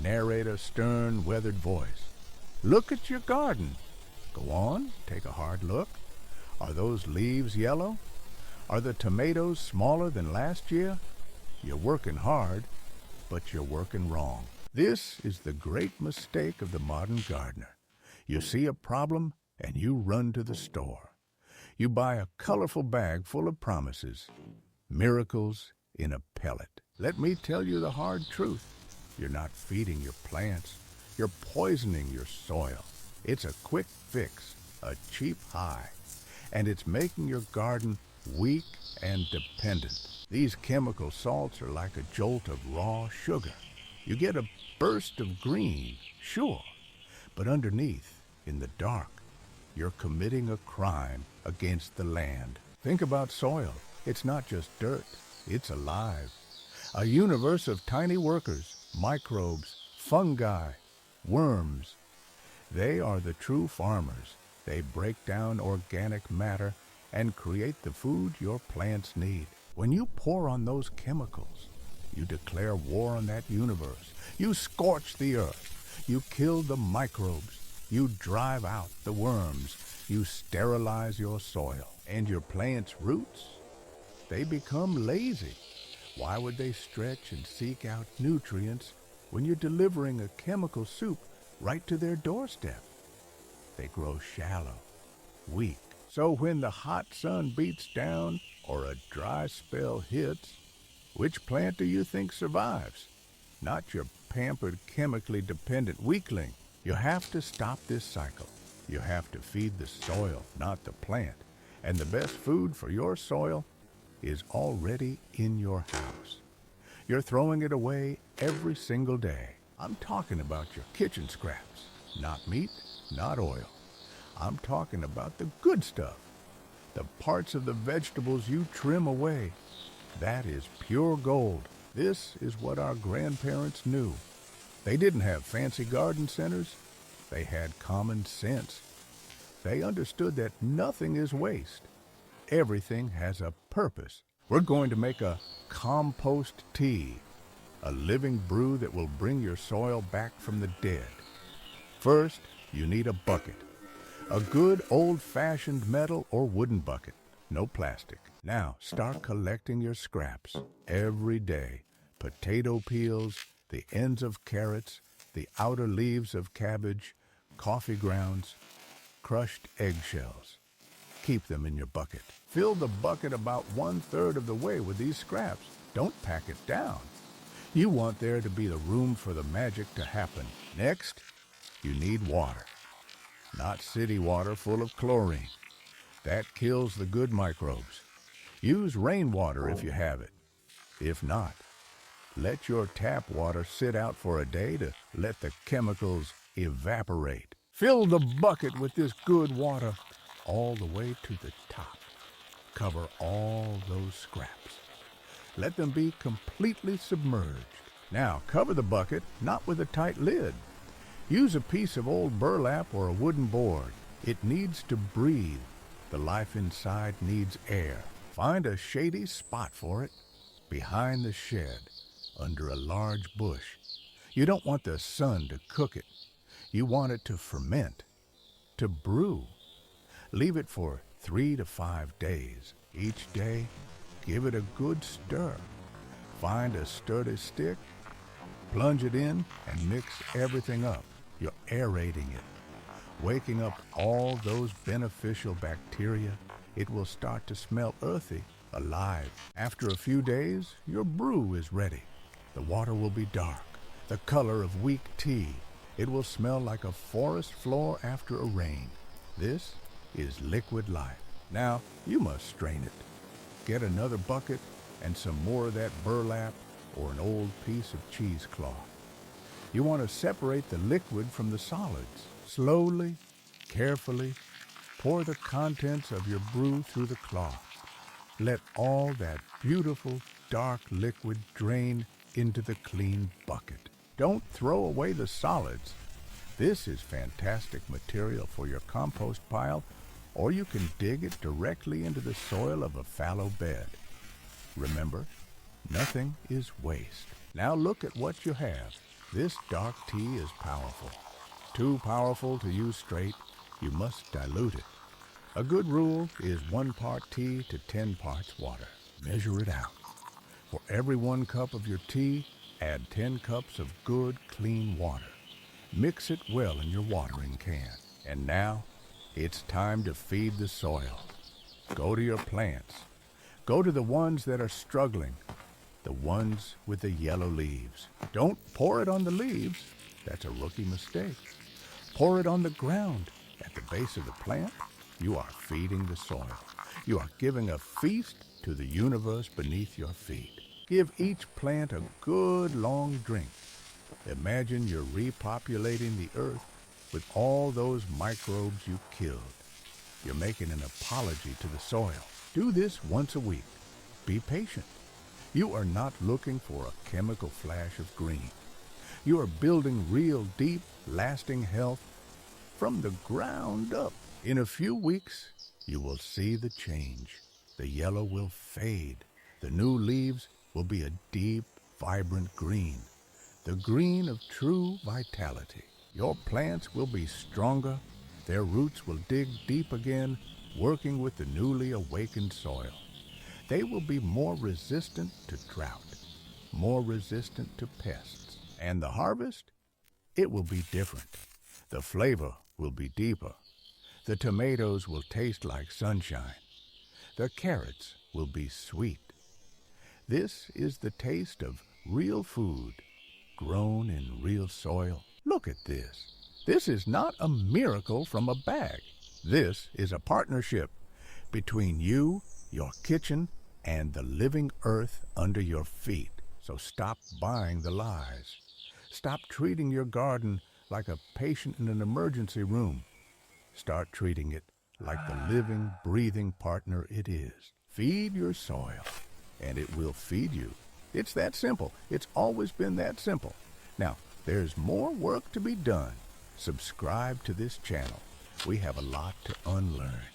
narrate a stern, weathered voice. Look at your garden. Go on, take a hard look. Are those leaves yellow? Are the tomatoes smaller than last year? You're working hard, but you're working wrong. This is the great mistake of the modern gardener. You see a problem and you run to the store. You buy a colorful bag full of promises, miracles in a pellet. Let me tell you the hard truth. You're not feeding your plants. You're poisoning your soil. It's a quick fix, a cheap high, and it's making your garden weak and dependent. These chemical salts are like a jolt of raw sugar. You get a burst of green, sure, but underneath, in the dark, you're committing a crime against the land. Think about soil. It's not just dirt, it's alive. A universe of tiny workers, microbes, fungi, worms. They are the true farmers. They break down organic matter and create the food your plants need. When you pour on those chemicals, you declare war on that universe. You scorch the earth. You kill the microbes. You drive out the worms. You sterilize your soil. And your plant's roots, they become lazy. Why would they stretch and seek out nutrients when you're delivering a chemical soup right to their doorstep? They grow shallow, weak. So when the hot sun beats down or a dry spell hits, which plant do you think survives? Not your pampered, chemically dependent weakling. You have to stop this cycle. You have to feed the soil, not the plant. And the best food for your soil is already in your house. You're throwing it away every single day. I'm talking about your kitchen scraps. Not meat, not oil. I'm talking about the good stuff. The parts of the vegetables you trim away. That is pure gold. This is what our grandparents knew. They didn't have fancy garden centers. They had common sense. They understood that nothing is waste. Everything has a purpose. We're going to make a compost tea, a living brew that will bring your soil back from the dead. First, you need a bucket. A good old-fashioned metal or wooden bucket, no plastic. Now, start collecting your scraps every day. Potato peels, the ends of carrots, the outer leaves of cabbage, coffee grounds, crushed eggshells. Keep them in your bucket. Fill the bucket about 1/3 of the way with these scraps. Don't pack it down. You want there to be the room for the magic to happen. Next, you need water. Not city water full of chlorine. That kills the good microbes. Use rainwater if you have it. If not, let your tap water sit out for a day to let the chemicals evaporate. Fill the bucket with this good water all the way to the top. Cover all those scraps. Let them be completely submerged. Now, cover the bucket, not with a tight lid. Use a piece of old burlap or a wooden board. It needs to breathe. The life inside needs air. Find a shady spot for it, behind the shed, under a large bush. You don't want the sun to cook it. You want it to ferment, to brew. Leave it for 3 to 5 days. Each day, give it a good stir. Find a sturdy stick, plunge it in, and mix everything up. You're aerating it, waking up all those beneficial bacteria. It will start to smell earthy, alive. After a few days, your brew is ready. The water will be dark, the color of weak tea. It will smell like a forest floor after a rain. This is liquid life. Now, you must strain it. Get another bucket and some more of that burlap or an old piece of cheesecloth. You want to separate the liquid from the solids. Slowly, carefully, pour the contents of your brew through the cloth. Let all that beautiful, dark liquid drain into the clean bucket. Don't throw away the solids. This is fantastic material for your compost pile, or you can dig it directly into the soil of a fallow bed. Remember, nothing is waste. Now look at what you have. This dark tea is powerful. Too powerful to use straight, you must dilute it. A good rule is 1 part tea to 10 parts water. Measure it out. For every 1 cup of your tea, add 10 cups of good, clean water. Mix it well in your watering can. And now, it's time to feed the soil. Go to your plants. Go to the ones that are struggling, the ones with the yellow leaves. Don't pour it on the leaves. That's a rookie mistake. Pour it on the ground. At the base of the plant, you are feeding the soil. You are giving a feast to the universe beneath your feet. Give each plant a good long drink. Imagine you're repopulating the earth with all those microbes you killed. You're making an apology to the soil. Do this once a week. Be patient. You are not looking for a chemical flash of green. You are building real, deep, lasting health from the ground up. In a few weeks, you will see the change. The yellow will fade. The new leaves will be a deep, vibrant green. The green of true vitality. Your plants will be stronger. Their roots will dig deep again, working with the newly awakened soil. They will be more resistant to drought, more resistant to pests. And the harvest? It will be different. The flavor will be deeper. The tomatoes will taste like sunshine. The carrots will be sweet. This is the taste of real food, grown in real soil. Look at this. This is not a miracle from a bag. This is a partnership between you, your kitchen, and the living earth under your feet. So stop buying the lies. Stop treating your garden like a patient in an emergency room. Start treating it like the living, breathing partner it is. Feed your soil, and it will feed you. It's that simple. It's always been that simple. Now, there's more work to be done. Subscribe to this channel. We have a lot to unlearn.